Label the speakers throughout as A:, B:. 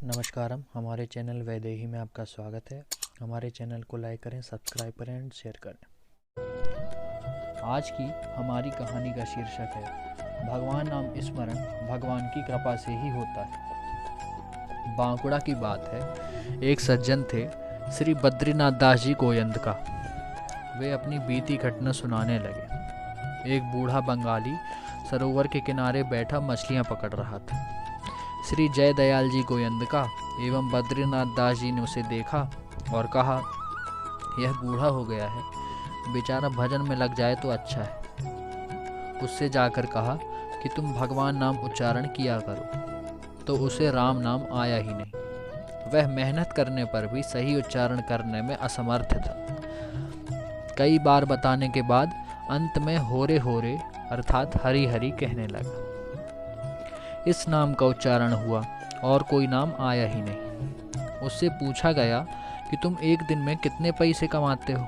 A: नमस्कारम, हमारे चैनल वैदेही में आपका स्वागत है। हमारे चैनल को लाइक करें, सब्सक्राइब करें एंड शेयर करें। आज की हमारी कहानी का शीर्षक है भगवान नाम स्मरण भगवान की कृपा से ही होता है। बांकुड़ा की बात है। एक सज्जन थे श्री बद्रीनाथ दास जी गोयंद का। वे अपनी बीती घटना सुनाने लगे। एक बूढ़ा बंगाली सरोवर के किनारे बैठा मछलियां पकड़ रहा था। श्री जय दयाल जी गोयंद का एवं बद्रीनाथ दास जी ने उसे देखा और कहा, यह बूढ़ा हो गया है, बेचारा भजन में लग जाए तो अच्छा है। उससे जाकर कहा कि तुम भगवान नाम उच्चारण किया करो, तो उसे राम नाम आया ही नहीं। वह मेहनत करने पर भी सही उच्चारण करने में असमर्थ था। कई बार बताने के बाद अंत में होरे होरे अर्थात हरि हरि कहने लगा। इस नाम का उच्चारण हुआ और कोई नाम आया ही नहीं। उससे पूछा गया कि तुम एक दिन में कितने पैसे कमाते हो?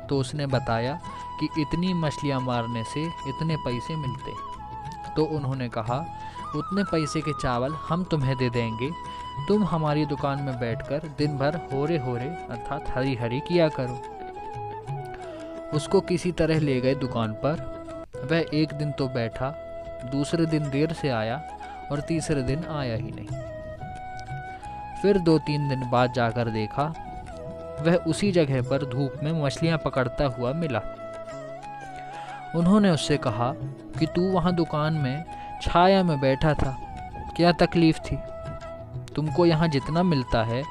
A: तो उसने बताया कि इतनी मछलियां मारने से इतने पैसे मिलते। तो उन्होंने कहा, उतने पैसे के चावल हम तुम्हें दे देंगे, तुम हमारी दुकान में बैठकर दिन भर होरे होरे अर्थात हरी हरी किया करो। उसको किसी तरह ले गए दुकान पर। वह एक दिन तो बैठा, दूसरे दिन देर से आया और तीसरे दिन आया ही नहीं। फिर 2-3 दिन बाद जाकर देखा, वह उसी जगह पर धूप में मछलियां पकड़ता हुआ मिला। उन्होंने उससे कहा कि तू वहां दुकान में छाया में बैठा था, क्या तकलीफ थी? तुमको यहाँ जितना मिलता है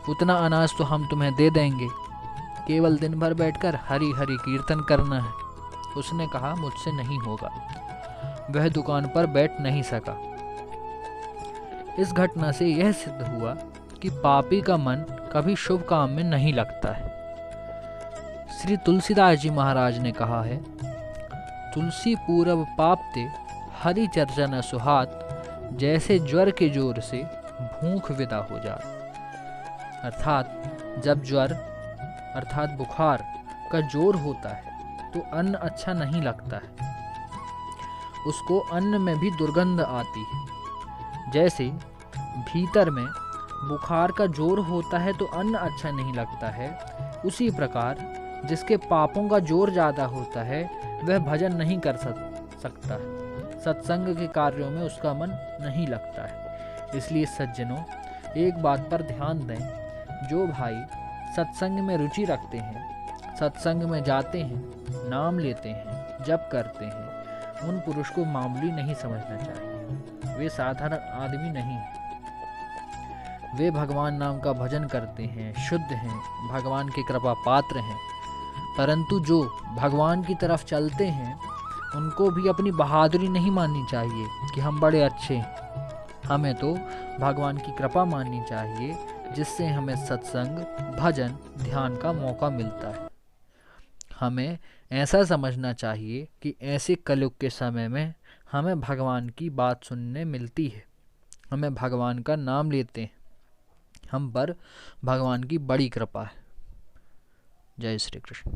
A: उतना अनाज तो हम तुम्हें दे देंगे, केवल दिन भर बैठकर हरी हरी कीर्तन करना है। उसने कहा, मुझसे नहीं होगा। वह दुकान पर बैठ नहीं सका। इस घटना से यह सिद्ध हुआ कि पापी का मन कभी शुभ काम में नहीं लगता है। श्री तुलसीदास जी महाराज ने कहा है, तुलसी पूरब पाप ते हरि चर्चा न सुहात, जैसे ज्वर के जोर से भूख विदा हो जाए। अर्थात जब ज्वर अर्थात बुखार का जोर होता है तो अन्न अच्छा नहीं लगता है, उसको अन्न में भी दुर्गंध आती है। जैसे भीतर में बुखार का जोर होता है तो अन्न अच्छा नहीं लगता है, उसी प्रकार जिसके पापों का जोर ज़्यादा होता है वह भजन नहीं कर सकता है, सत्संग के कार्यों में उसका मन नहीं लगता है। इसलिए सज्जनों, एक बात पर ध्यान दें, जो भाई सत्संग में रुचि रखते हैं, सत्संग में जाते हैं, नाम लेते हैं, जप करते हैं, उन पुरुष को मामूली नहीं समझना चाहिए। वे साधारण आदमी नहीं हैं। वे भगवान नाम का भजन करते हैं, शुद्ध हैं, भगवान की कृपा पात्र हैं। परंतु जो भगवान की तरफ चलते हैं उनको भी अपनी बहादुरी नहीं माननी चाहिए कि हम बड़े अच्छे हैं। हमें तो भगवान की कृपा माननी चाहिए, जिससे हमें सत्संग, भजन, ध्यान का मौका मिलता है। हमें ऐसा समझना चाहिए कि ऐसे कलयुग के समय में हमें भगवान की बात सुनने मिलती है, हमें भगवान का नाम लेते हैं, हम पर भगवान की बड़ी कृपा है। जय श्री कृष्ण।